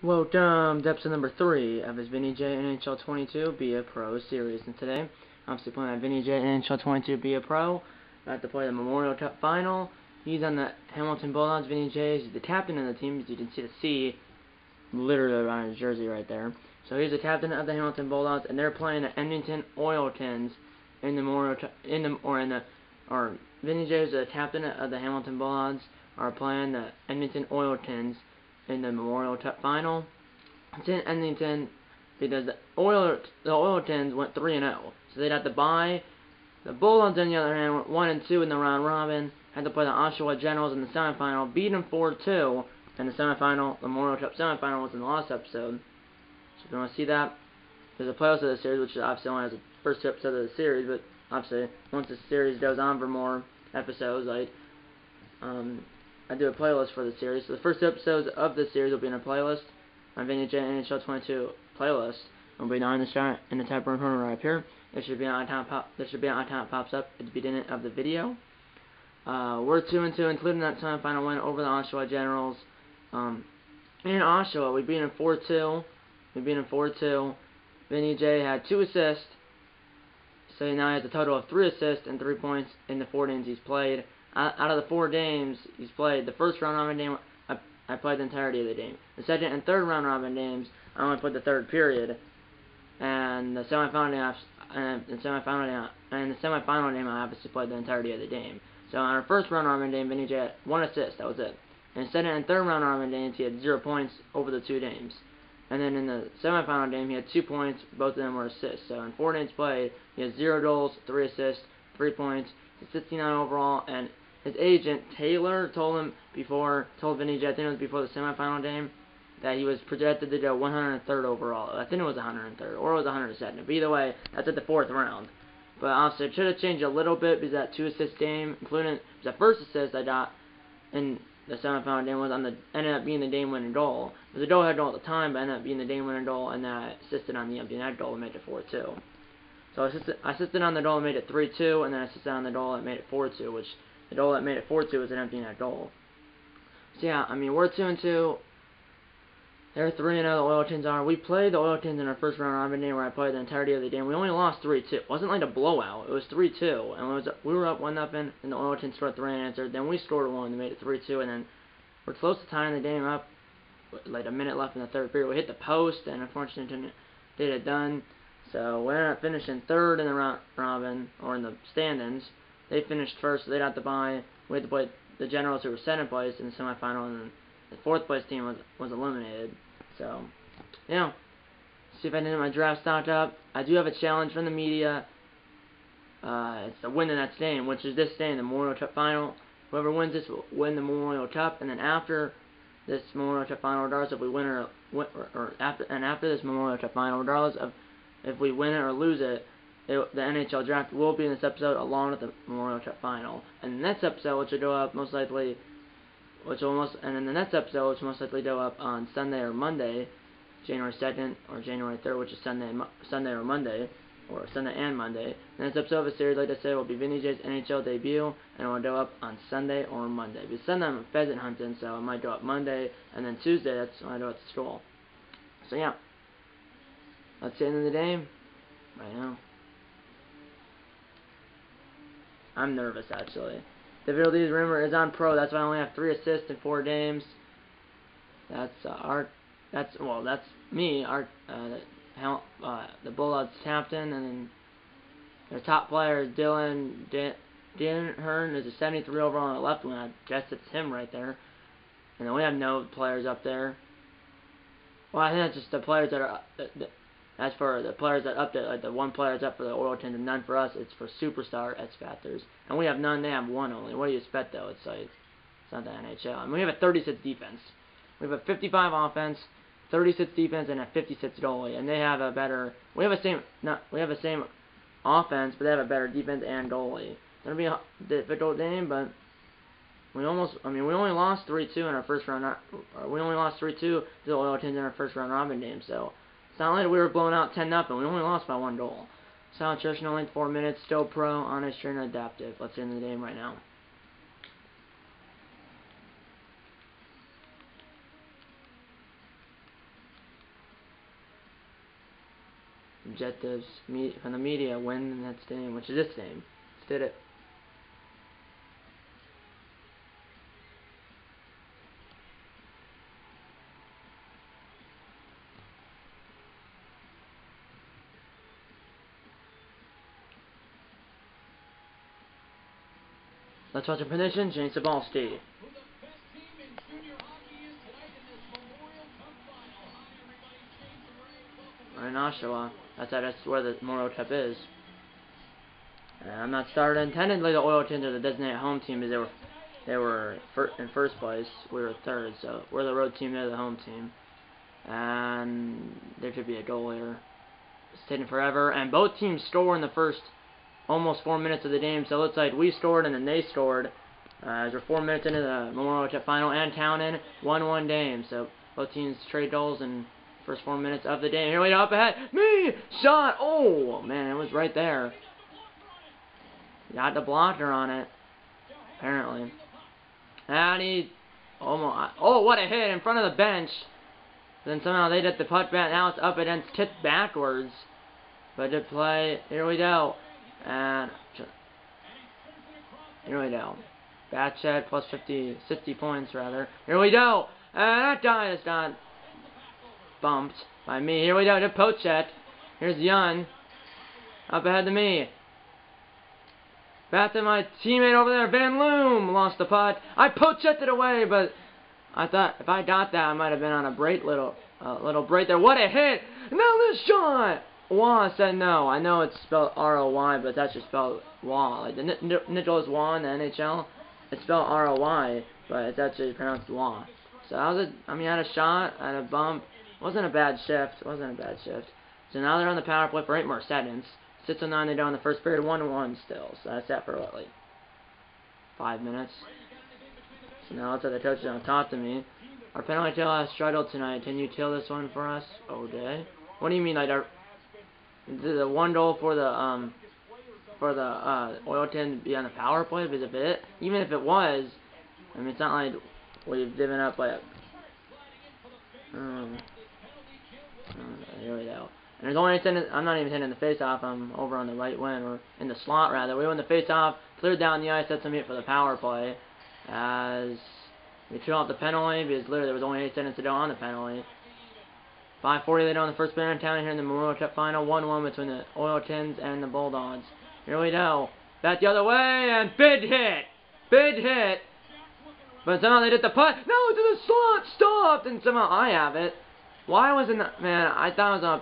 Welcome to episode number 3 of his Vinny J NHL 22 Be a Pro series. And today, I'm still playing at Vinny J NHL 22 Be a Pro. I have to play the Memorial Cup final. He's on the Hamilton Bulldogs. Vinny J is the captain of the team, as you can see the C literally on his jersey right there. So he's the captain of the Hamilton Bulldogs, and they're playing the Edmonton Oiltons in the Memorial Cup. Vinny J is the captain of the Hamilton Bulldogs, are playing the Edmonton Oiltons in the Memorial Cup final. It's in Edmonton because the Oiltons went 3-0, so they'd have to bye. The Bulldogs, on the other hand, went 1-2 in the round robin. Had to play the Oshawa Generals in the semifinal, beat them 4-2 in the semifinal. The Memorial Cup semifinal was in the last episode. So if you want to see that, there's a playoffs of the series, which obviously only has the first 2 episodes of the series, but obviously once the series goes on for more episodes, I do a playlist for the series. So the first 2 episodes of the series will be in a playlist. My Vinny J NHL 22 playlist will be down in the shot in the top right corner right up here. There should be an icon that pops up at the beginning of the video. We're 2-2, including that semifinal win over the Oshawa Generals. In Oshawa, we beat them 4-2. Vinny J had 2 assists, so now he has a total of 3 assists and 3 points in the 4 games he's played. Out of the 4 games he's played, the first round robin game, I played the entirety of the game. The second and third round robin games, I only played the third period. And the semifinal game, I obviously played the entirety of the game. So on our first round robin game, Vinny J had 1 assist, that was it. In the second and third round robin games, he had 0 points over the 2 games. And then in the semifinal game, he had 2 points, both of them were assists. So in 4 games played, he has 0 goals, 3 assists, 3 points, 69 overall, and his agent, Taylor, told Vinny J, I think it was before the semifinal game, that he was projected to go 103rd overall. I think it was 103rd, or it was 102nd. But either way, that's at the 4th round. But obviously, it should have changed a little bit because that 2-assist game, including the first assist I got in the semifinal game, ended up being the game-winning goal. It was a go-ahead goal at the time, but ended up being the game-winning goal, and then I assisted on the empty net goal and made it 4-2. So I assisted on the goal and made it 3-2, and then I assisted on the goal and made it 4-2, which the goal that made it 4-2 was an empty net goal. So yeah, I mean, we're 2-2. They're 3-0, the Oiltons are. We played the Oiltons in our first round robin game where I played the entirety of the game. We only lost 3-2. It wasn't like a blowout. It was 3-2. And we were up 1-0, and the Oiltons scored 3 unanswered. Then we scored 1 and made it 3-2, and then we're close to tying the game up. Like a minute left in the third period. We hit the post, and unfortunately didn't get it done. So we ended up finishing 3rd in the round robin, or in the standings. They finished 1st, so they'd have to bye. We had to play the Generals, who were 2nd place in the semifinal, and then the 4th place team was eliminated. So, yeah. See if I can get my draft stock up. I do have a challenge from the media. It's to win the next game, which is this game, the Memorial Cup final. Whoever wins this will win the Memorial Cup, and then after this Memorial Cup final, regardless if we win after this Memorial Cup final, regardless of if we win it or lose it, the NHL draft will be in this episode along with the Memorial Cup final. And the next episode, which will go up most likely, and then the next episode, which will most likely go up on Sunday or Monday, January 2nd or January 3rd, which is Sunday or Monday, or Sunday and Monday. The next episode of the series, like I said, will be Vinny J's NHL debut, and it will go up on Sunday or Monday. Because Sunday I'm pheasant hunting, so it might go up Monday, and then Tuesday, that's when I go to school. So yeah, that's the end of the game right now. I'm nervous, actually. The Difficulties rumor is on pro. That's why I only have 3 assists in 4 games. That's me, the Bulldogs captain, and then their top player is Dan Hearn is a 73 overall on the left wing. I guess it's him right there. And then we have no players up there. Well, I think that's just the players that are. As for the players that up there, like the 1 player that's up for the Oiltons and none for us, it's for Superstar X Factors. And we have none, they have 1 only. What do you expect, though? It's not the NHL. I mean, we have a 36 defense. We have a 55 offense, 36 defense, and a 56 goalie. And they have a better. We have the same offense, but they have a better defense and goalie. It's gonna be a difficult game, but we only lost 3-2 in our first round. We only lost 3-2 to the Oiltons in our first round robin game. So it's not like we were blown out 10-0. We only lost by 1 goal. Sound nutritional length 4 minutes. Still pro, honest, trainer, adaptive. Let's end the game right now. objectives from the media, win the next game, which is this game. Let's did it. Let's watch a prediction. James Sabalski. Or in Oshawa. That's where the Memorial Cup is. I'm not starting. Intendedly, the Oiltons are the designated home team because they were in first place. We were third, so we're the road team. They're the home team. And there should be a goal here. It's taking forever, and both teams score in the first almost 4 minutes of the game. So it looks like we scored and then they scored. As we're 4 minutes into the Memorial Cup final and counting, 1-1 game. So both teams trade goals in first 4 minutes of the game. Here we go, up ahead. Me! Shot! Oh, man, it was right there. Got the blocker on it, apparently. And he almost... Oh, what a hit in front of the bench. Then somehow they did the putt back. Now it's up and it's tipped backwards. But to play... Here we go. And... Here we go. Batched plus 60 points, rather. Here we go. And that guy is got bumped by me. Here we go to Pochet. Here's Young. Up ahead to me. Back to my teammate over there. Van Loom lost the putt. I Pochetted away, but I thought if I got that, I might have been on a little break there. What a hit! Now this shot! Wah said no. I know it's spelled R-O-Y, but that's just spelled Wah. Like the Nicholas Wah in the NHL, it's spelled R-O-Y, but it's actually pronounced Wah. So I had a shot, I had a bump. Wasn't a bad shift. So now they're on the power play for 8 more seconds. 6:09 they go in the first period, 1-1 still. So that's that for what, like 5 minutes. So now let's have the coaches don't talk to me. Our penalty kill has struggled tonight. Can you kill this one for us? Okay. What do you mean, like the one goal for the Oilton be on the power play? Because even if it was, I mean, it's not like we've given up like here we go. And there's only I'm not even hitting the face-off. I'm over on the right wing, or in the slot rather. We won the face-off, cleared down the ice, set some heat for the power play. As we threw out the penalty, because literally there was only 8 seconds to go on the penalty. 5:40 they go in the first period in town here in the Memorial Cup final. 1-1 between the Oiltons and the Bulldogs. Here we go. Back the other way, and big hit. But somehow they did the putt. No, to the slot, stopped, and somehow I have it. Why wasn't that? Man, I thought it was a...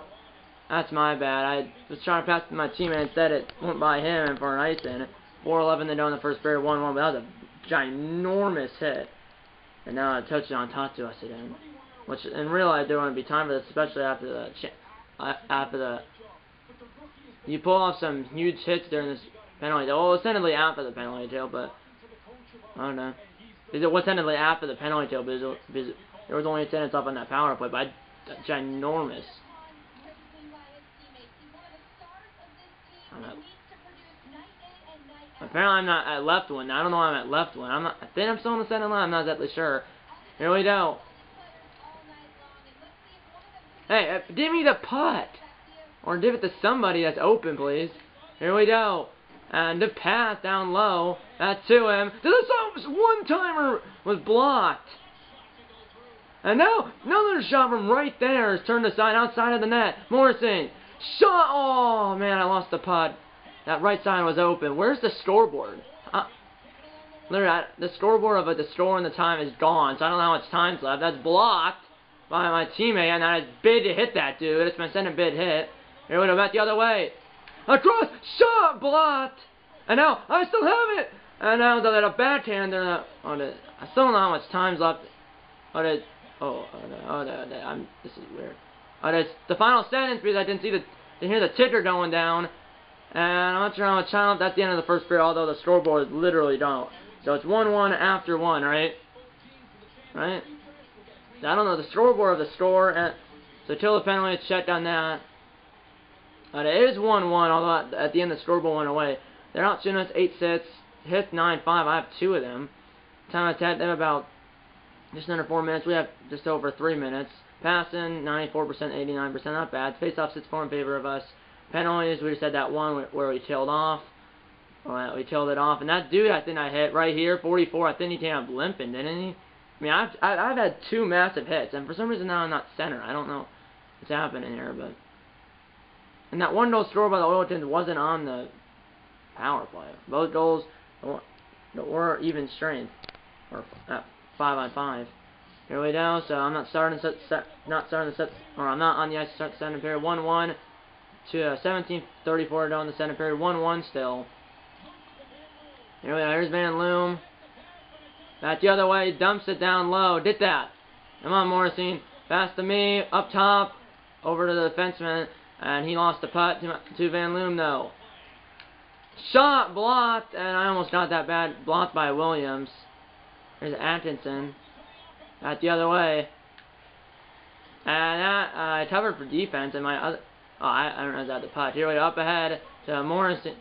That's my bad. I was trying to pass to my teammate, and instead it went by him and for an ice in. 4:11 they go in the first period, 1-1, but that was a ginormous hit. And now a touchdown talked to us again. Which, in real life, there wouldn't be time for this, especially after the... You pull off some huge hits during this penalty. Well, it's technically after the penalty kill, but... I don't know. Because it was technically after the penalty kill, because there was only 8 seconds off on that power play, but ginormous. Apparently I'm not at left one. I don't know why I'm at left one. I think I'm still on the center line. I'm not exactly sure. Here we go. Hey, give me the putt. Or give it to somebody that's open, please. Here we go. And the pass down low. That's to him. This one-timer was blocked. And now, another shot from right there is turned aside outside of the net. Morrison. Shot. Oh, man, I lost the putt. That right side was open. Where's the scoreboard? Literally, the scoreboard of the score and the time is gone, so I don't know how much time's left. That's blocked by my teammate, and I bid to hit that dude. It's my second bid hit. Here we go, back the other way. Across, shot, blocked. And now, I still have it. And now the backhand there. I still don't know how much time's left. This is weird. It's the final sentence because I didn't hear the ticker going down. And I'm not sure how much time left. That's the end of the first period, although the scoreboard literally don't. So it's 1-1 after 1, right? Right? I don't know the scoreboard of the score. So till the penalty, it's checked on that. It is 1-1, although at the end the scoreboard went away. They're out shooting us 8-6. Hits 9-5. I have 2 of them. Time attack them about just under 4 minutes. We have just over 3 minutes. Passing, 94%, 89%, not bad. Face-off 6-4 in favor of us. Penalties, we just had that one where we tailed off. Well, we tailed it off. And that dude I think I hit right here, 44, I think he came up limping, didn't he? I mean, I've had 2 massive hits, and for some reason now I'm not center. I don't know what's happening here, but... And that one goal scored by the Oiltons wasn't on the power play. Both goals were even strength, or 5-on-5. Here we go. So I'm not starting the set, or I'm not on the ice to start the second period. 1-1 to 17:34 to go in the second period. 1-1 still. Here we go. Here's Van Loom. Back the other way. Dumps it down low. Did that. Come on, Morrissey. Pass to me. Up top. Over to the defenseman. And he lost the putt to Van Loom, though. Shot blocked. And I almost got that bad. Blocked by Williams. Here's Atkinson. Back the other way. And that, I covered for defense. And my other... Oh, I don't know if that's the putt. Here we go. Up ahead to Morrison.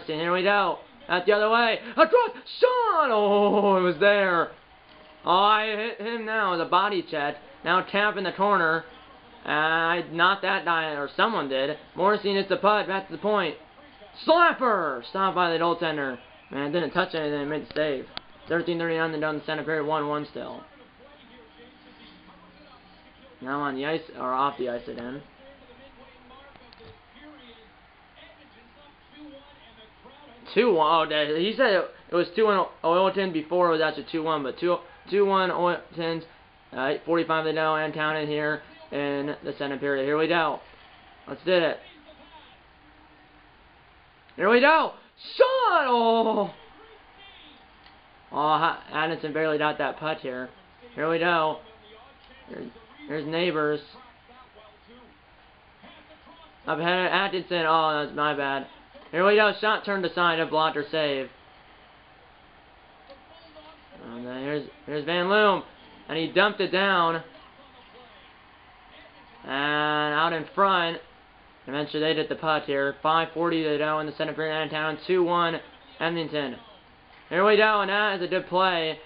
Here we go. Out the other way. Across. Shot! Oh, it was there. Oh, I hit him now with a body check. Now tap in the corner. Not that guy, or someone did. Morrissey hits the putt. Back to the point. Slapper! Stopped by the goaltender. Man, didn't touch anything. It made the save. 13:39 to done the center period. 1-1 still. Now on the ice, or off the ice again. Oh, he said it was 2-1 Oiltons before. It was actually 2-1, but 2-1 Oiltons. 8:45 to go and counted here in the second period. Here we go. Let's do it. Here we go. Shot! Oh! Oh, Addison barely got that putt here. Here we go. Here's Neighbors. Up ahead, Atkinson. Oh, that's my bad. Here we go. Shot turned aside. A blocker save. And then here's Van Loom. And he dumped it down. And out in front. Eventually they did the putt here. 5:40 to go in the center period. And town 2-1 Edmonton. Here we go. And that is a good play.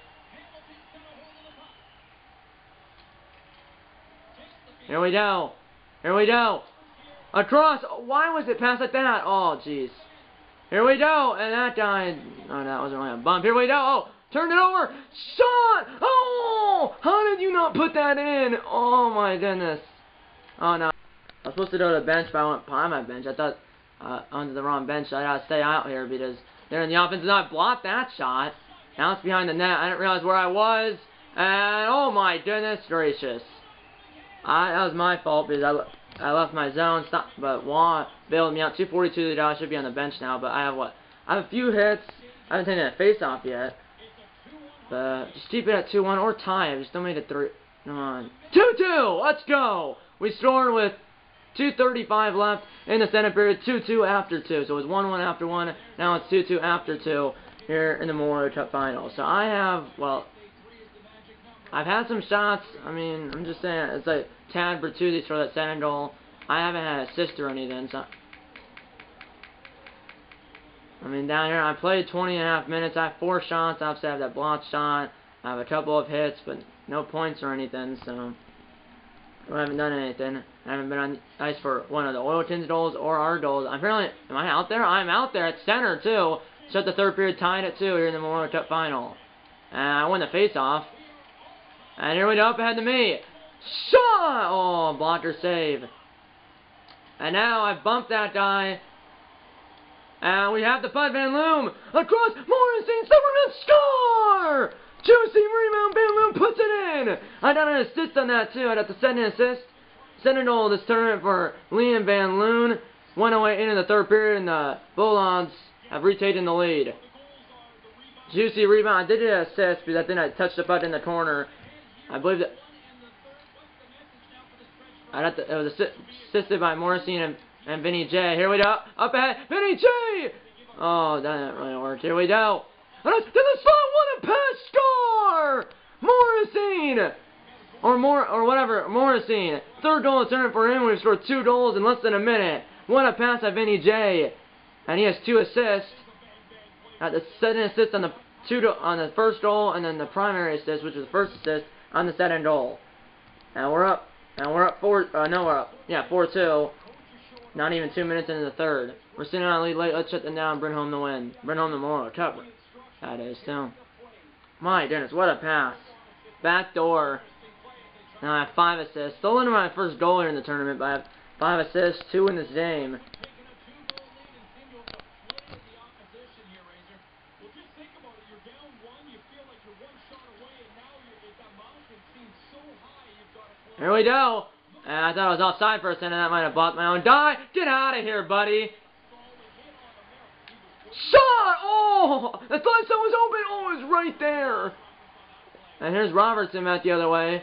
Here we go. Here we go. Across. Why was it passed like that? Oh, jeez. Here we go. And that guy... Oh, that wasn't really a bump. Here we go. Oh, turned it over. Shot. Oh, how did you not put that in? Oh, my goodness. Oh, no. I was supposed to go to the bench, but I went behind my bench. I thought onto the wrong bench. So I got to stay out here because they're in the offense. And I blocked that shot. Now it's behind the net. I didn't realize where I was. And, oh, my goodness gracious. That was my fault because I left my zone, but Juan bailed me out. 2:42 to go. I should be on the bench now, but I have a few hits. I haven't taken a face-off yet. But just keep it at 2-1 or tie. I just don't make it 3. Come on. 2-2! Let's go! We scored with 2:35 left in the second period. 2-2 after 2. So it was 1-1 after 1. Now it's 2-2 after 2 here in the Memorial Cup final. So I have, well... I've had some shots. I mean, I'm just saying, it's like Tad Bertuzzi for that second goal. I haven't had an assist or anything. So, I mean, down here, I played 20.5 minutes. I have 4 shots. Obviously, I have that blocked shot. I have a couple of hits, but no points or anything. So, I haven't done anything. I haven't been on the ice for one of the Oiltons goals or our goals. Apparently, am I out there? I'm out there at center, too. So, the third period tied at 2 here in the Memorial Cup final. And I won the face-off. And here we go, up ahead to me. Shot! Oh, blocker save. And now I've bumped that guy. And we have the putt, Van Loom. Across, Morrison, someone score! Juicy rebound, Van Loom puts it in. I got an assist on that, too. I got the second assist. Second goal of this tournament for Liam Van Loon. 1:08 into the third period, and the Bulldogs have retaken the lead. Juicy rebound. I did get an assist because I think I touched the putt in the corner. I believe that it was assisted by Morrissey and Vinny J. Here we go. Up ahead. Vinny J! Oh, that didn't really work. Here we go. To the spot. What a pass. Score! Morrissey! Or whatever. Morrissey. Third goal of the tournament for him. We've scored 2 goals in less than a minute. What a pass by Vinny J. And he has 2 assists. The second assist on the first goal, and then the primary assist, which was the first assist, on the second goal. Now we're up And we're up 4-2. Not even 2 minutes into the third. We're sitting on a lead late. Let's shut them down and bring home the win. Bring home the Memorial Cup. That is, too. My goodness, what a pass. Back door. Now I have 5 assists. Still into my first goal here in the tournament, but I have 5 assists, 2 in this game. Here we go. And I thought I was offside for a second. That might have blocked my own die. Get out of here, buddy. Shot! Oh! I thought someone was open. Oh, it was right there. And here's Robertson back the other way.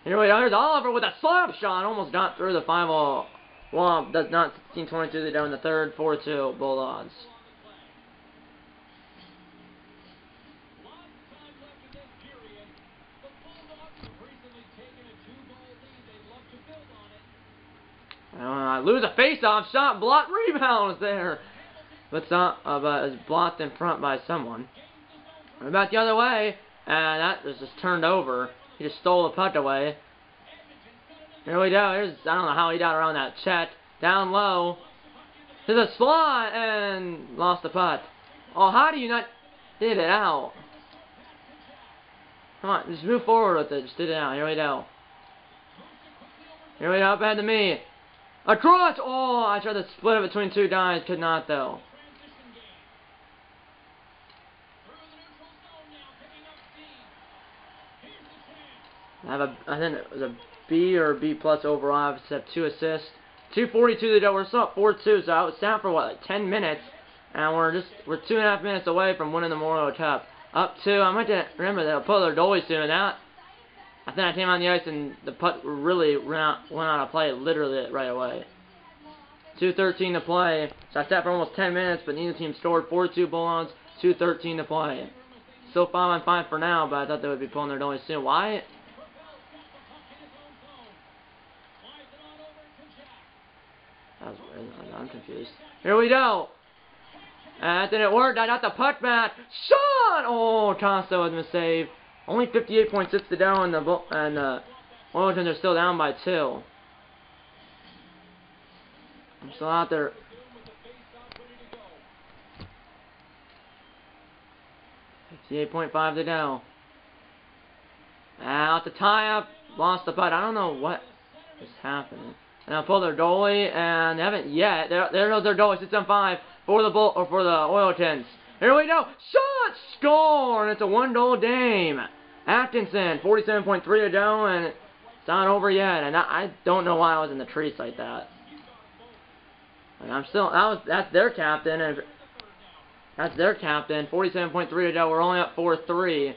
Here we go. Here's Oliver with a slap shot. Almost got through the 5-0 wall. Does not 16-22. They're down in the third. 4-2 Bulldogs. I lose a face-off shot. Blocked rebound was there. But it's blocked in front by someone. We're back the other way. And that was just turned over. He just stole the puck away. Here we go. Here's, I don't know how he got around that Chet. Down low. To the slot. And lost the puck. Oh, how do you not get it out? Come on. Just move forward with it. Just get it out. Here we go. Here we go. Up ahead to me. Across! Oh, I tried to split it between 2 guys. Could not, though. I think it was a B or a B plus overall. I have 2 assists. 2:42 to go. We're still at 4-2, so I was down for what, like 10 minutes, and we're 2.5 minutes away from winning the Memorial Cup. Up 2. I might remember they'll put their goalie soon. That I think I came on the ice and the puck really went out of play literally right away. 2:13 to play. So I sat for almost 10 minutes, but neither team scored. 4-2 Bulldogs. 2:13 to play. Still 5-on-5 for now, but I thought they would be pulling their goalie soon. Why? I'm confused. Here we go. That didn't work. I got the puck back. Shot! Oh, Costa with a save. Only 58.6 to go, and the Oilers are still down by 2. I'm still out there. $58.5 to go. Out the tie-up. Lost the puck. I don't know what is happening. And I'll pull their goalie, and they haven't yet. There goes their goalie. 6-on-5 for the Oilers. Here we go. Shot! Score! And it's a 1-goal game. Atkinson, 47.3 to go, and it's not over yet. And I don't know why I was in the trees like that. And I'm still. That's their captain, and that's their captain. 47.3 to go. We're only up 4-3,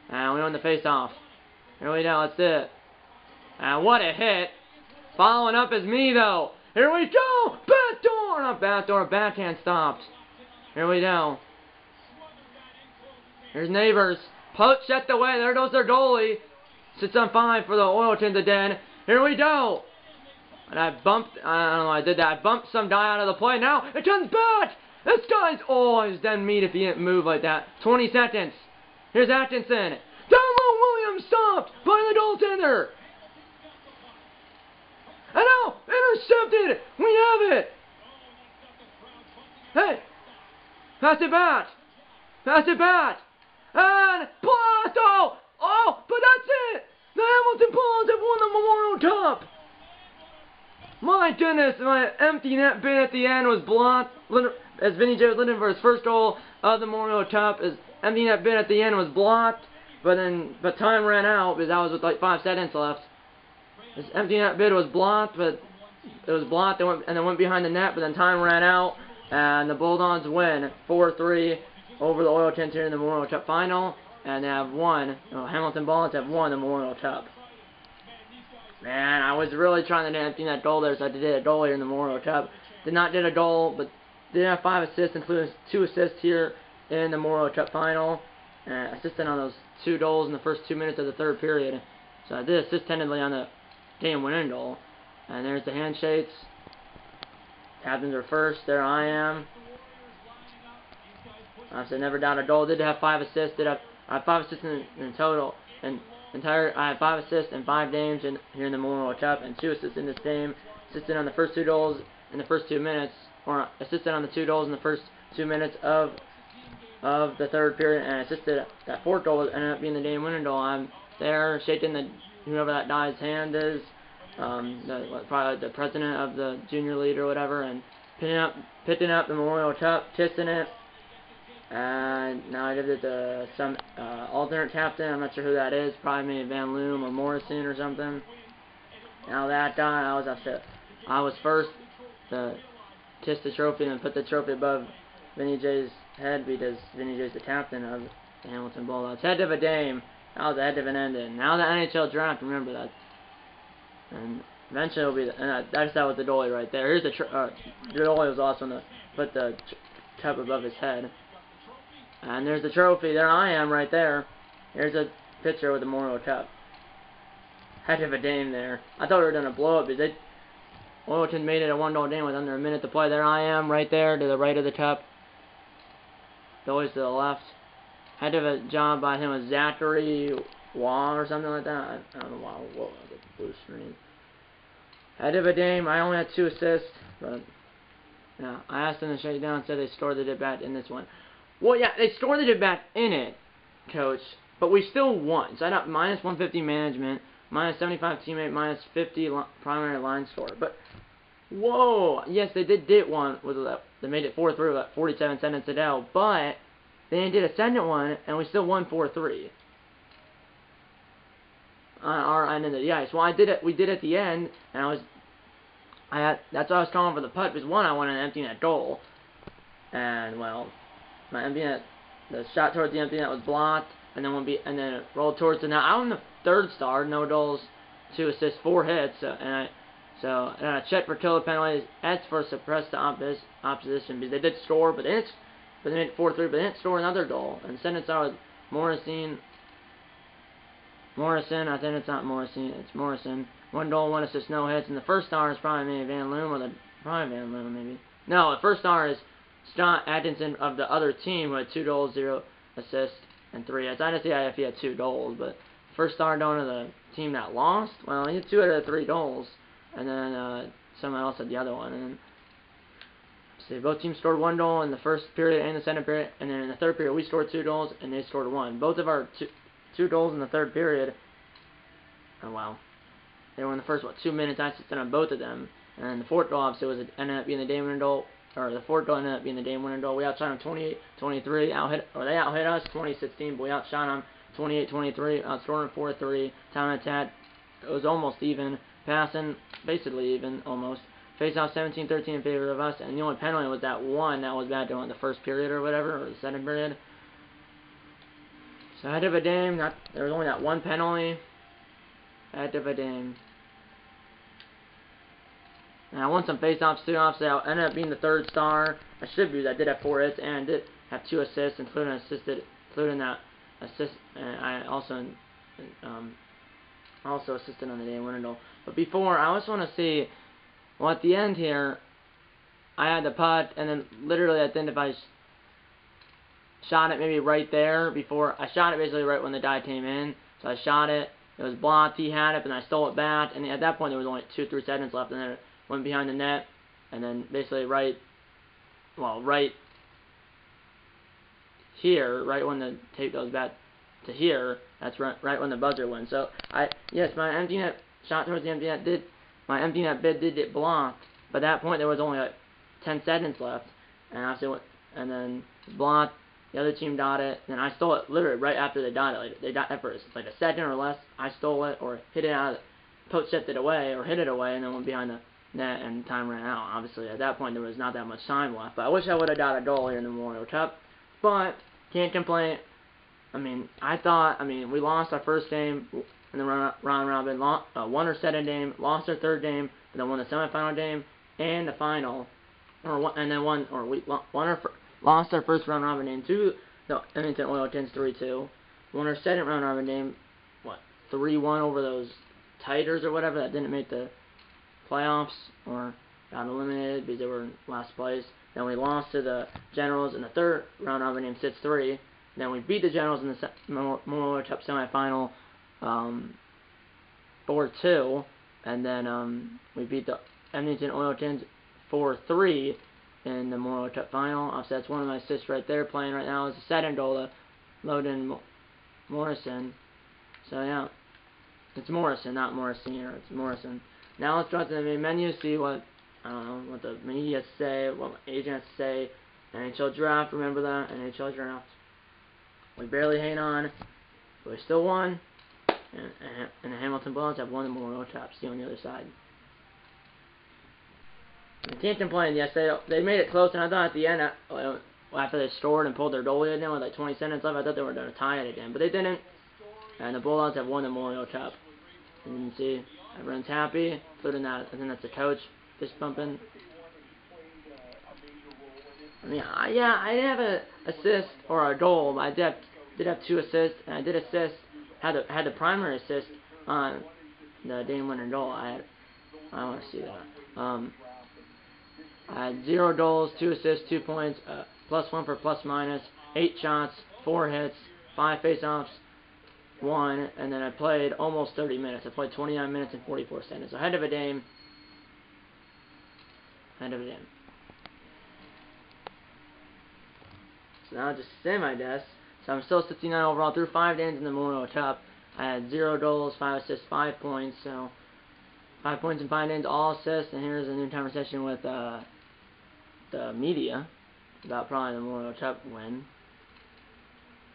and we won the face-off. Here we go. That's it. And what a hit! Following up is me though. Here we go. Backdoor, not backdoor. Backhand stopped. Here we go. Here's Neighbors. Poach set the way. There goes their goalie. 6-on-5 for the Oilers again. Here we go. And I don't know why I did that. I bumped some guy out of the play. Now it comes back. This guy's, he's dead meat if he didn't move like that. 20 seconds. Here's Atkinson. Down low, Williams stopped by the goaltender. And now, intercepted. We have it. Hey, pass it back. Pass it back. And Plato. Oh, but that's it. The Hamilton Bulldogs have won the Memorial Cup. My goodness, my empty net bid at the end was blocked. As Vinny J was looking for his first goal of the Memorial Cup, his empty net bid at the end was blocked. But time ran out because that was with like 5 seconds left. His empty net bid was blocked, but it was blocked and then went behind the net, but then time ran out, and the Bulldogs win 4-3 over the Oilers here in the Memorial Cup final, and they have won. Hamilton Bulldogs have won the Memorial Cup. Man, I was really trying to empty that goal there, so I did a goal here in the Memorial Cup. Did not get a goal, but did have 5 assists, including 2 assists here in the Memorial Cup final, and assisted on those 2 goals in the first 2 minutes of the third period. So I did assist tentatively on the game-winning goal. And there's the handshakes. Captains are first. There I am. I said never down a goal. Did have 5 assists. I have 5 assists in total. And I had 5 assists and 5 games here in the Memorial Cup, and 2 assists in this game. Assisted on the first 2 goals in the first 2 minutes, or assisted on the 2 goals in the first 2 minutes of the third period, and assisted that 4th goal ended up being the game-winning goal. I'm there shaking whoever that guy's hand is, probably the president of the junior league or whatever, and picking up the Memorial Cup, kissing it. And now I give it to some alternate captain. I'm not sure who that is. Probably maybe Van Loom or Morrison or something. Now that guy, I was first to kiss the trophy and put the trophy above Vinny J's head, because Vinny J's the captain of the Hamilton Bulldogs. Head of a game. That was the head of an ending. Now the NHL draft. Remember that. And eventually it'll be. That was the goalie right there. Here's the goalie was awesome to put the cup above his head. And there's the trophy. There I am right there. Here's a picture with the Memorial Cup. Heck of a game there. I thought we were going to blow it, because Oilton made it a 1-goal game with under a minute to play. There I am right there to the right of the cup. Goalie's to the left. Head of a job by him with Zachary Wong or something like that. I don't know why. Whoa, the blue screen. Head of a game. I only had 2 assists, but yeah, I asked them to shut it down and said they scored the debate in this one. Well, yeah, they scored the debate in it, coach, but we still won. So I got minus 150 management, minus 75 teammate, minus 50 primary line score. But whoa, yes, they did one with they made it 4-3 with 47 seconds to go, but they did a second one and we still won 4-3 on our end of the ice. Well, we did at the end, and that's why I was calling for the putt, because one, I wanted an empty net goal, and well, my empty net, the shot towards the empty net was blocked, and then it rolled towards the net. I'm the 3rd star, no goals, 2 assists, 4 hits, and I checked for killer penalties. That's for suppress the opposition, because they did score, but they made it 4-3, but they didn't score another goal. And the second star was Morrison, I think it's not Morrison, it's Morrison. 1 goal, 1 assist, no hits. And the first star is probably maybe Van Loom, probably Van Loom, maybe. No, the first star is Scott Atkinson of the other team, who had 2 goals, 0 assists, and 3 hits. I didn't see if he had 2 goals, but first star going to the team that lost. Well, he had 2 out of the 3 goals, and then someone else had the other one. And then, see, both teams scored 1 goal in the first period and the second period, and then in the third period we scored 2 goals and they scored 1. Both of our two goals in the third period. Oh wow, they were in the first 2 minutes. I assisted on both of them, and the 4th goal obviously ended up being the game-winning goal. Or the 4th goal ended up being the game-winning goal. We outshot them 28-23. They outhit us 20-16, but we outshot them 28-23. Outscored them 4-3. Time attack, it was almost even. Passing, basically even, almost. Face-off 17-13 in favor of us, and the only penalty was that one that was bad in the first period or whatever, or the second period. So head of a game, there was only that 1 penalty. Head of a game. And I won some face-offs too. Obviously, I ended up being the 3rd star. I should be. I did have 4 hits and did have 2 assists, including that assist. And I also assisted on the game-winning goal. But before, I just want to see. Well, at the end here, I had the putt, and then literally at the end, if I shot it maybe right there before, I shot it basically right when the guy came in. So I shot it. It was blocked. He had it, and I stole it back. And at that point, there was only 2-3 seconds left, and then it went behind the net, and then basically right here, right when the tape goes back to here, that's right when the buzzer went. So yes, my empty net shot towards the empty net my empty net bid did get blocked, but at that point there was only like 10 seconds left, and and then blocked. The other team got it, and I stole it literally right after they got it. Like, they got it for like a second or less. I stole it, or hit it out, post shipped it away, or hit it away, and then went behind the net, and time ran out. Obviously, at that point, there was not that much time left. But I wish I would have got a goal here in the Memorial Cup. But can't complain. I mean, we lost our first game in the round robin, won our second game, lost our third game, and then won the semifinal game and the final, lost our first round robin game to the Edmonton Oilers 3-2. Won our second round robin game, 3-1 over those Tigers or whatever that didn't make the playoffs or got eliminated because they were in last place. Then we lost to the Generals in the third round robin game 6-3. Then we beat the Generals in the Memorial Cup semifinal 4-2, and then we beat the Edmonton Oilers 4-3 in the Memorial Cup final. Obviously, that's one of my assists right there. Playing right now is Sadandola, Loden Morrison. So yeah, it's Morrison, not Morrison. It's Morrison. Now let's go to the main menu, see what what the media say, what my agents say. NHL draft, remember that NHL draft. We barely hang on, but we still won. And the Hamilton Bullets have won the Memorial Cup. See on the other side. The team complained, yes, they made it close, and I thought at the end, after they scored and pulled their goalie again with like 20 seconds left, I thought they were going to tie it again, but they didn't. And the Bulldogs have won the Memorial Cup. And you can see everyone's happy, including that. I think that's the coach fist pumping. I mean, yeah, I didn't have an assist or a goal, but I did have 2 assists, and I did assist. Had the primary assist on the game-winning goal. I want to see that. I had 0 goals, 2 assists, 2 points, +1 for +/-, 8 shots, 4 hits, 5 face-offs, 1, and then I played almost 30 minutes. I played 29 minutes and 44 seconds. So head of a game. So now just semi-desk. So I'm still 69 overall through 5 games in the Memorial Cup. I had 0 goals, 5 assists, 5 points. So 5 points in 5 games, all assists. And here's a new conversation with the media about probably the Memorial Cup win,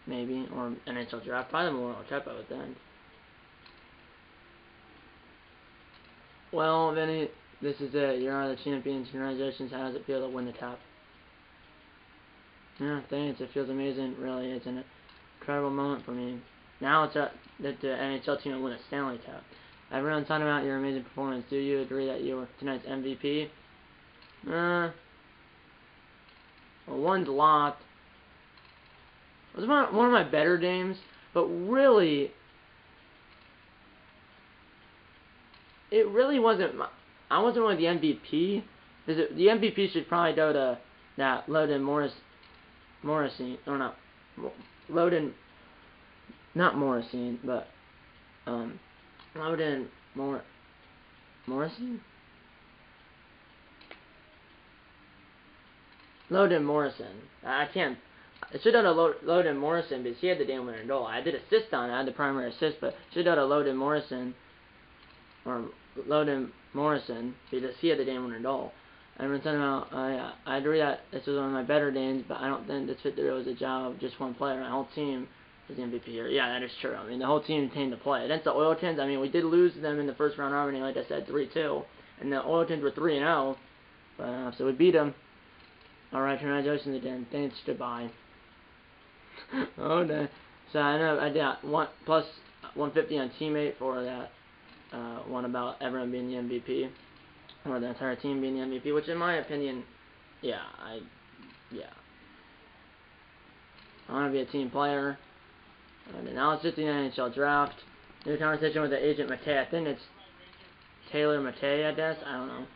maybe, or NHL draft. Probably the Memorial Cup, I would think. Well, Vinny, this is it. You are the champions. Congratulations. How does it feel to win the cup? Yeah, thanks. It feels amazing. Really, it's an incredible moment for me. Now it's that the NHL team will win a Stanley Cup. Everyone's talking about your amazing performance. Do you agree that you were tonight's MVP? Well, one's locked. It was one of my better games, but really, it really wasn't. I wasn't really the MVP. The MVP should probably go to that Loden Morrison, or not Loden, not Morrison, but Loden Morrison. Loden Morrison. I can't. It should have to Loden Morrison because he had the game winner goal. I did assist on it. I had the primary assist, but it should have to Loden Morrison or Loden Morrison because he had the game winner goal. Everyone's talking about. I agree that this was one of my better games, but I don't think this fit there was a job of just one player. My whole team was the MVP here. Yeah, that is true. I mean, the whole team came to play. Against the Oilers, I mean, we did lose to them in the first round robin, like I said, 3-2, and the Oilers were 3-0, but so we beat them. All right, congratulations again. Thanks. Goodbye. Oh no. So I know I did plus 150 on teammate for that one about everyone being the MVP or the entire team being the MVP, which in my opinion, yeah, I want to be a team player. And now it's just the NHL draft. New conversation with the agent Matei. I think it's Taylor Matei, I guess. I don't know.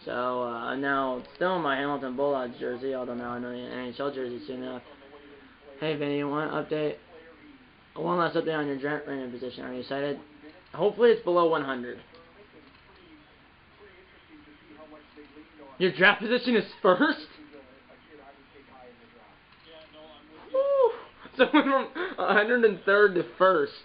So now still in my Hamilton Bulldogs jersey, although now I know the NHL jersey soon enough. Hey Vinny, one update. One last update on your draft rating position. Are you excited? Hopefully it's below 100. Your draft position is first? Woo! So we went from 103rd to first.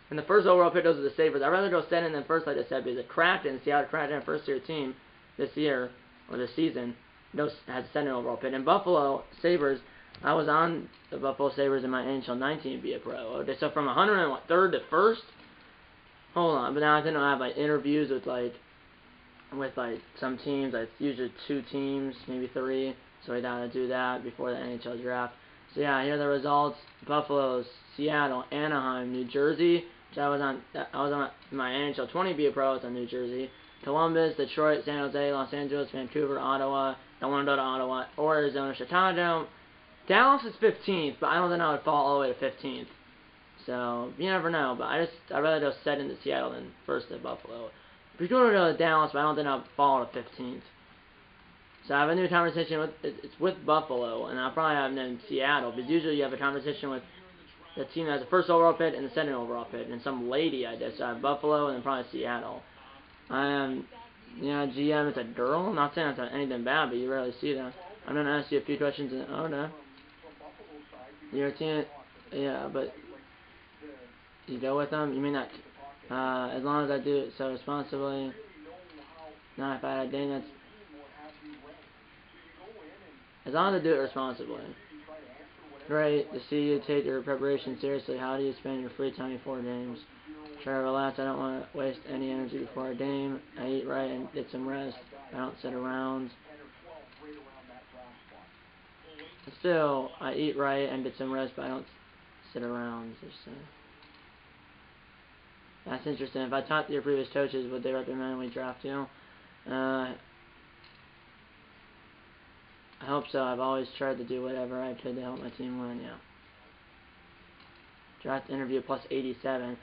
And the first overall pick goes to the Sabres. I'd rather go second than first, like I said, because the Kraken, Seattle Kraken, first-year team this year, or this season, has a second overall pick. And Buffalo Sabres, I was on the Buffalo Sabres in my NHL 19 be a pro. Okay, so from 103rd to first? Hold on, but now I think I'll have like interviews with some teams, like usually 2 teams, maybe 3. So I gotta do that before the NHL draft. So yeah, here are the results. Buffalo, Seattle, Anaheim, New Jersey. Which I was on my NHL 20 be a pro. It's on New Jersey. Columbus, Detroit, San Jose, Los Angeles, Vancouver, Ottawa. I want to go to Ottawa, Arizona, Chicago. Dallas is 15th, but I don't think I would fall all the way to 15th. So you never know. But I'd rather go second to Seattle than first to Buffalo. If you're going to go to Dallas, but I don't think I'll fall to 15th. So I have a new conversation with Buffalo, and I'll probably have them in Seattle, because usually you have a conversation with the team that has the first overall pick and the second overall pick, and some lady I guess. I have Buffalo and then probably Seattle. GM is a girl. I'm not saying that's anything bad, but you rarely see that. I'm gonna ask you a few questions. No. Your team, yeah, but you go with them. You mean that? As long as I do it so responsibly. Not if I had a day that's. As long as I do it responsibly. Great to see you take your preparation seriously. How do you spend your free time before games? Try to relax. I don't want to waste any energy before a game. I eat right and get some rest. I don't sit around. Still, I eat right and get some rest, but I don't sit around. That's interesting. If I talked to your previous coaches, would they recommend we draft you? I hope so. I've always tried to do whatever I could to help my team win, yeah. Draft interview plus 87.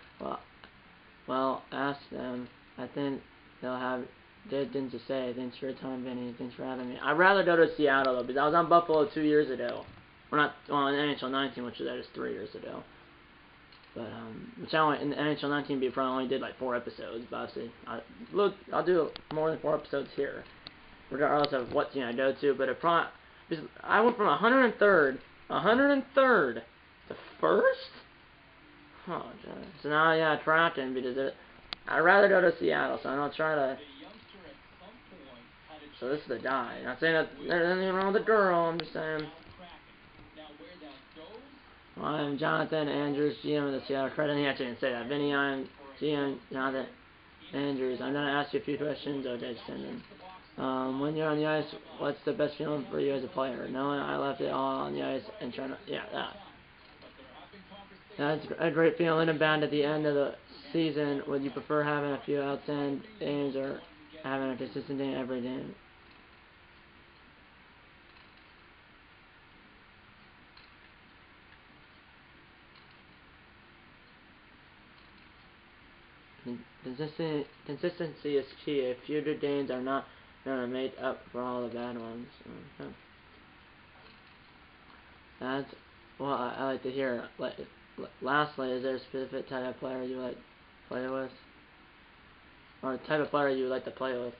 Well, ask them. I think they'll have good things to say. Thanks for your time, Vinny. Thanks for having me. I'd rather go to Seattle, though, because I was on Buffalo 2 years ago. Well, in NHL 19, which that is 3 years ago. But, which I only, in the NHL 19 beat front, I only did like 4 episodes, but obviously, I'll do more than 4 episodes here, regardless of what team I go to. But I went from 103rd to 1st? Oh, God. So now I got trapped in because I'd rather go to Seattle, so I'm going to try to. So this is the guy. Not saying that there's anything wrong with the girl, I'm just saying. Well, I'm Jonathan Andrews, GM of the Seattle Kraken. He actually didn't say that. Vinny, I'm GM Jonathan Andrews. I'm going to ask you a few questions. Okay, just send them. When you're on the ice, what's the best feeling for you as a player? Knowing I left it all on the ice and trying to, yeah, that. That's a great feeling and bad at the end of the season. Would you prefer having a few outstanding games or having a consistent game every game? Consistency is key. A few good games are not going to make up for all the bad ones. Okay. That's what I like to hear. Lastly, is there a specific type of player you like to play with? Or a type of player you would like to play with?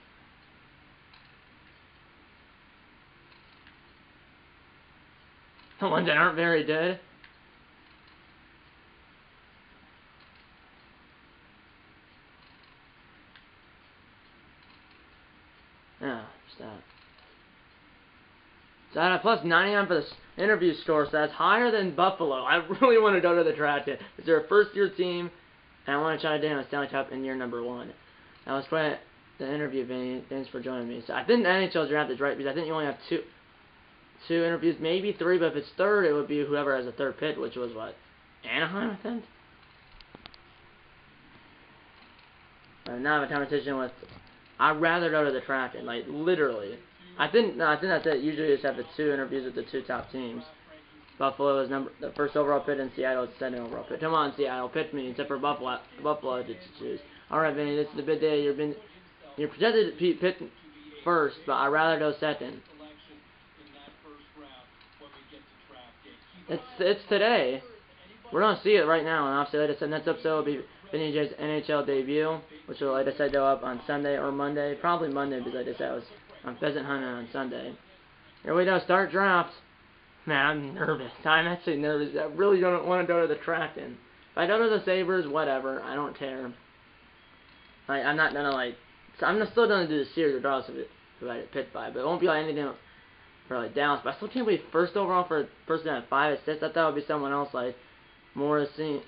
The ones that aren't very good? Yeah, stop. So I had a plus 99 for the interview score, so that's higher than Buffalo. I really want to go to the draft. It's their first-year team, and I want to try to do a Stanley Cup in year number 1. I was playing the interview, Vinny. Thanks for joining me. So I think the NHL draft is right, because I think you only have two interviews, maybe 3, but if it's 3rd, it would be whoever has a 3rd pick, which was, what, Anaheim, I think? Now I have a competition with... I'd rather go to the draft, and, like, literally... I think that's it. Usually you just have the 2 interviews with the 2 top teams. Buffalo is the first overall pick, and Seattle is the 2nd overall pick. Come on, Seattle, pick me. Except for Buffalo to choose. All right, Vinny, this is the big day. You're projected to be picked first, but I'd rather go 2nd. It's today. We're gonna see it right now, and obviously, like I said, next episode will be Vinny J's NHL debut, which will, like I said, go up on Sunday or Monday. Probably Monday, because like I said, I was on pheasant hunting on Sunday. Here we go, start draft. Man, I'm nervous. I'm actually nervous. I really don't want to go to the Kraken. If I go to the Sabres, whatever. I don't care. Like, I'm not gonna, like... So I'm still gonna do the series regardless of who I get picked by, but it won't be like anything for, like, Dallas. But I still can't believe first overall for a person that had 5 assists. I thought it would be someone else, like Morrison,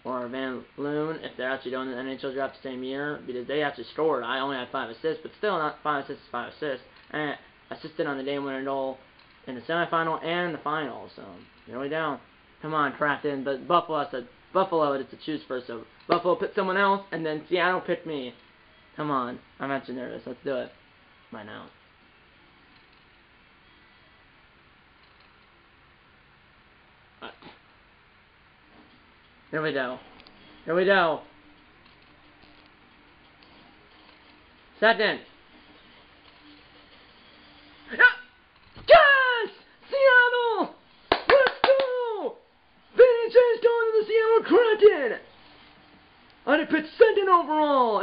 or Van Loon, if they're actually doing the NHL draft the same year, because they actually scored. I only had 5 assists, but still not 5 assists is 5 assists. And I assisted on the game-winning goal in the semifinal and the final. So here we go. Come on, Kraken. But Buffalo had to choose first. So Buffalo picked someone else, and then Seattle picked me. Come on, I'm actually nervous. Let's do it. Right now. Here we go. Here we go. 2nd. Yes! Seattle! Let's go!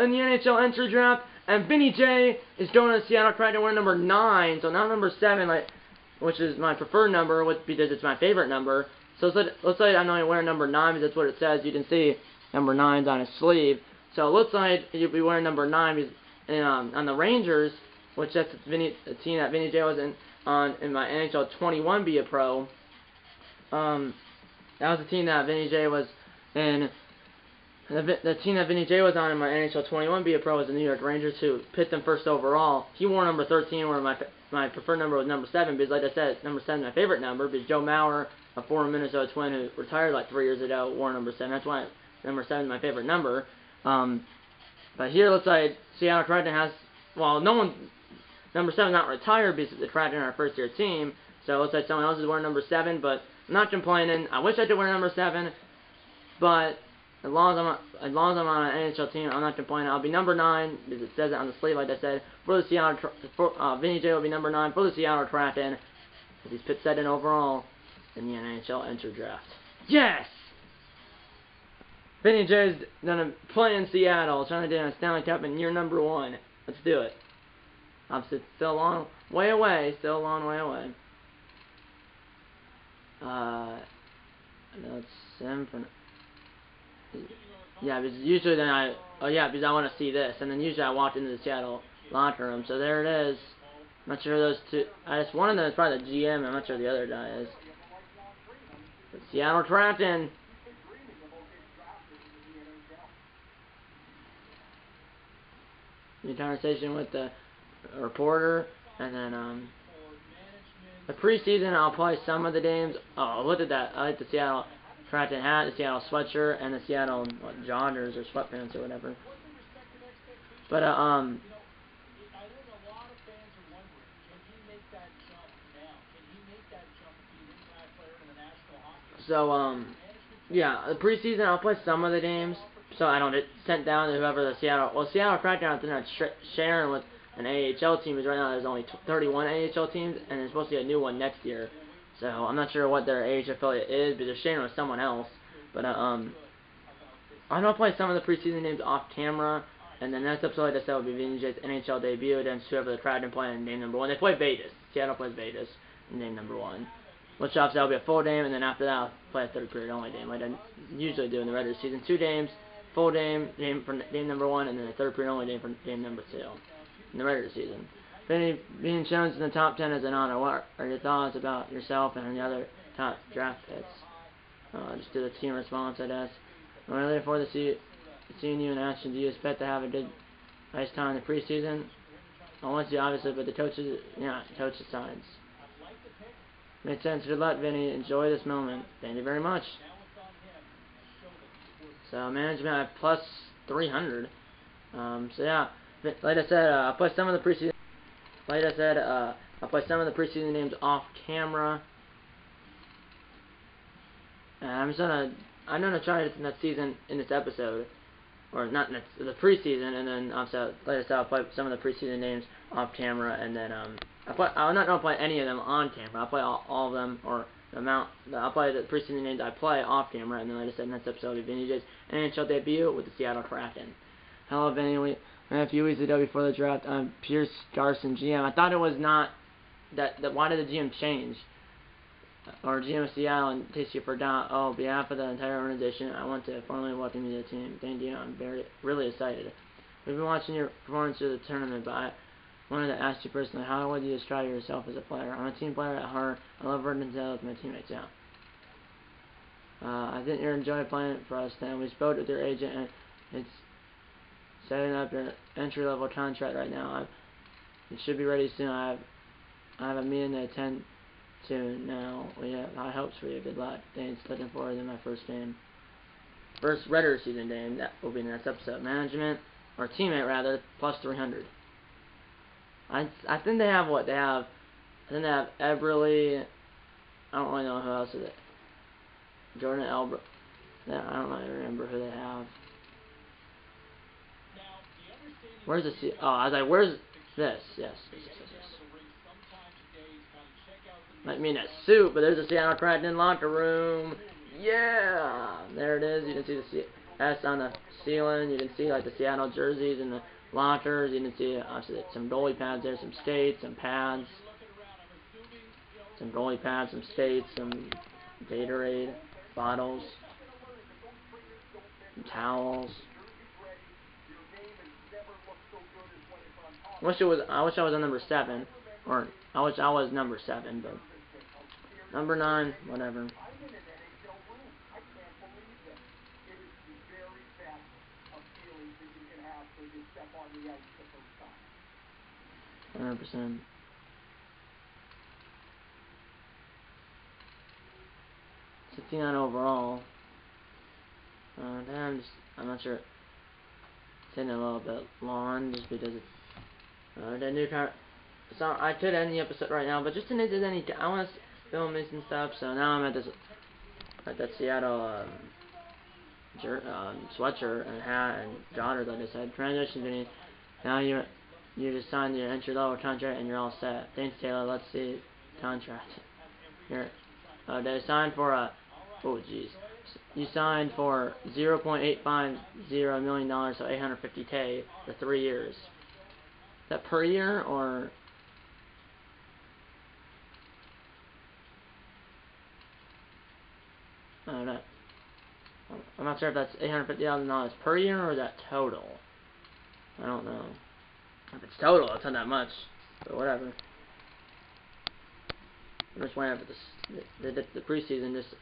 in the NHL entry draft, and Vinny J is going to Seattle Kraken wearing number 9, so not number 7, which is my preferred number, because it's my favorite number. So let's say I'm only wearing number 9 because that's what it says. You can see number 9's on his sleeve. So it looks like he'll be wearing number 9 because, on the Rangers, which that's the team that Vinny J was in my NHL 21 Be a Pro. That was the team that Vinny J was in. The team that Vinny J was on in my NHL 21 Be a Pro was the New York Rangers, who picked him first overall. He wore number 13, where my preferred number was number 7, because like I said, number 7 is my favorite number, because Joe Mauer, a former Minnesota Twin who retired like 3 years ago, wore number 7. That's why number 7 is my favorite number. But here it looks like Seattle Kraken has, well, number 7 not retired because the Kraken are our first year team, so it looks like someone else is wearing number 7, but I'm not complaining. I wish I could wear number 7, but as long as I'm on an NHL team, I'm not complaining. I'll be number 9 because it says it on the sleeve, like I said. For the Seattle, Vinny J will be number 9 for the Seattle Kraken. He's picked second overall in the NHL entry draft. Yes! Vinny J's gonna play in Seattle, trying to do a Stanley Cup in year number 1. Let's do it. Obviously, it's still a long way away. Still a long way away. No, it's 7 for. Yeah, because usually then because I want to see this, and then usually I walked into the Seattle locker room, so there it is. I'm not sure those two. One of them is probably the GM. I'm not sure the other guy is. But Seattle Kraken. New conversation with the reporter, and then the preseason I'll play some of the games. Oh, look at that! I like the Seattle Kraken hat, the Seattle sweatshirt, and the Seattle joggers or sweatpants or whatever. But yeah, the preseason I'll play some of the games, so I don't get sent down to whoever the Seattle Kraken are not sharing with an AHL team, because right now there's only 31 AHL teams, and there's supposed to be a new one next year. So I'm not sure what their AHL affiliate is, but they're sharing with someone else. But I'm gonna play some of the preseason games off camera, and the next episode, like I said, will be Vinny J's NHL debut against whoever the Kraken play in game number 1. They play Vegas. Seattle plays Vegas in game number 1. Which obviously that'll be a full game, and then after that I'll play a third period only game, like I usually do in the regular season. 2 games, full game for game number 1, and then a third period only game for game number 2 in the regular season. Being chosen in the top 10 is an honor. What are your thoughts about yourself and the other top draft picks? Just do the team response, I guess. I'm really looking forward to seeing you in action. Do you expect to have a good, nice time in the preseason? I want you, obviously, but the coaches signs. Makes sense. Good luck, Vinny. Enjoy this moment. Thank you very much. So, management at plus 300. So, yeah. Like I said, I'll play some of the preseason. Like I said, I'll play some of the preseason names off camera. And I'm gonna try this next season in this episode, or not next, the preseason, and then also, like I said, I'll play some of the preseason names off camera, and then I'm not gonna play any of them on camera. I'll play all of them, or the amount. I'll play the preseason names I play off camera, and then like I said, next episode will be Vinny J's NHL debut with the Seattle Kraken. Hello, Vinny. A few weeks ago before the draft, Pierce Garson, GM. I thought it was not that. Why did the GM change? Or GM of Seattle, in case you forgot. Oh, on behalf of the entire organization, I want to formally welcome you to the team. Thank you. I'm really excited. We've been watching your performance through the tournament, but I wanted to ask you personally, how would you describe yourself as a player? I'm a team player at heart. I love working together with my teammates. Yeah. I think you'll enjoy playing for us. Then we spoke with your agent, and it's setting up your entry-level contract right now. It should be ready soon. I have a meeting to attend to now. We have high hopes for you. Good luck. Thanks. Looking forward to my first game. First regular season game. That will be in the next episode. Management, or teammate rather, plus 300. I think they have what? I think they have Eberle. I don't really know who else is it. Jordan Elbert. Yeah, I don't really remember who they have. Where's the I was like, where's this? Yes. Might mean a suit, but there's a Seattle Kraken locker room. Yeah, there it is. You can see S on the ceiling. You can see like the Seattle jerseys and the lockers. You can see obviously some goalie pads there, some skates, some pads, some goalie pads, some skates, some Gatorade bottles, some towels. I wish I was on number 7, or I wish I was number 7, but number 9, whatever. 100%. $69 overall. Then I'm not sure. It's hitting a little bit long just because it's the new car. So I could end the episode right now, but just to there's any, I want to film this and stuff. So now I'm at that Seattle sweatshirt and hat and jotter, like I said. Transition video. Now you just signed your entry level contract and you're all set. Thanks, Taylor. Let's see contract. Here, they signed for a. Oh jeez. You signed for $0.850 million, so $850K for 3 years. Is that per year or? I don't know. I'm not sure if that's $850,000 per year or is that total. I don't know. If it's total, it's not that much, but whatever. I'm just waiting for the preseason. Just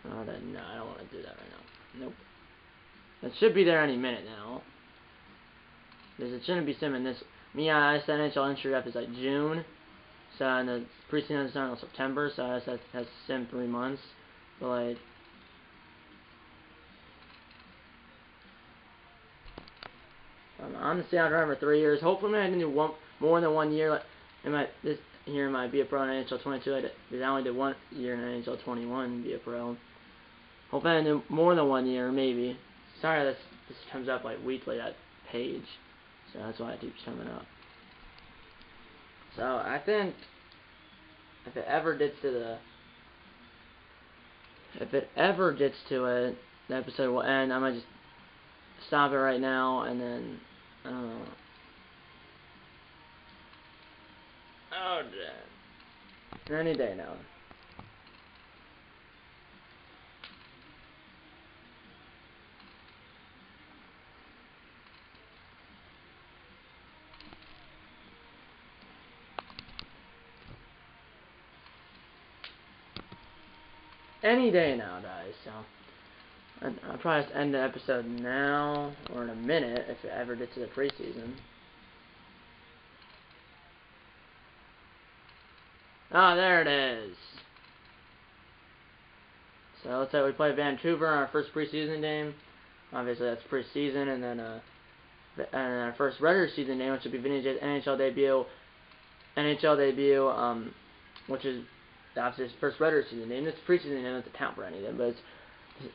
no, I don't want to do that right now. Nope. It should be there any minute now. Because it shouldn't be simming this. I said NHL entry draft is like June. So and the preseason is starting in September. So that has sim 3 months. But like. I'm the Seattle driver for 3 years. Hopefully I can do more than 1 year. Like, this year might be a pro in NHL 22. Because I only did 1 year in NHL 21 be a pro. Hopefully I can do more than 1 year, maybe. Sorry this comes up like weekly, that page. So that's why it keeps coming up. So I think if it ever gets to it, the episode will end. I might just stop it right now and then I don't know. Oh damn. Any day now. Any day now, guys. So I'll probably just end the episode now or in a minute if it ever gets to the preseason. Ah, there it is. So let's say we play Vancouver in our first preseason game. Obviously that's preseason, and then our first regular season game, which will be Vinny's NHL debut, which is obviously his first regular season game. This preseason game doesn't count for anything, but it's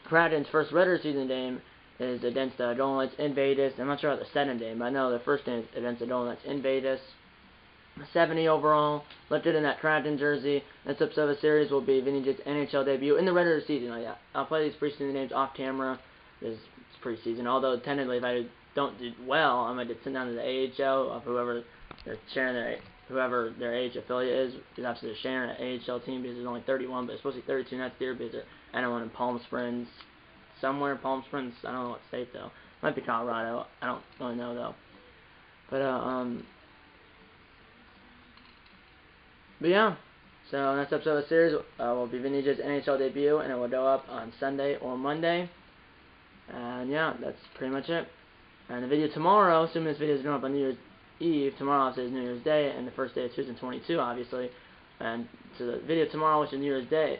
Kraken's first regular season game is against the Golden Knights in Vegas. I'm not sure about the second game, but I know the first game is against the Golden Knights in Vegas. 70 overall, lifted in that Kraken jersey. This episode of the series will be Vinny's NHL debut in the regular season. I'll play these preseason games off camera because it's preseason. Although technically, if I don't do well, I might just send down to the AHL of whoever they're sharing whoever their AHL affiliate is. Because obviously they're sharing an AHL team because there's only 31, but it's supposed to be 32 next year because I don't want in Palm Springs, somewhere in Palm Springs. I don't know what state though. Might be Colorado. I don't really know though. But yeah, so next episode of the series will be Vinny's NHL debut, and it will go up on Sunday or Monday. And yeah, that's pretty much it. And the video tomorrow, assuming this video is going up on New Year's Eve, tomorrow obviously is New Year's Day, and the first day of 2022, obviously. And so the video tomorrow, which is New Year's Day,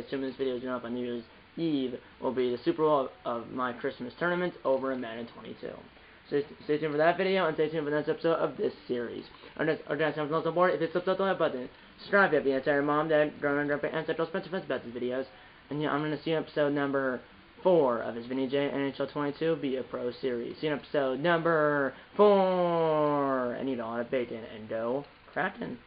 assuming this video is going up on New Year's Eve, will be the Super Bowl of my Christmas tournament over in Madden 22. So stay tuned for that video, and stay tuned for the next episode of this series. Our next channel is on board. If it's subscribed to that button, subscribe if you have your mom, dad, grandma, and ancestral friends about these videos. And yeah, I'm going to see you in episode number 4 of his Vinny J NHL 22 Be a Pro series. See you in episode number 4. And eat a lot of bacon and go Kraken.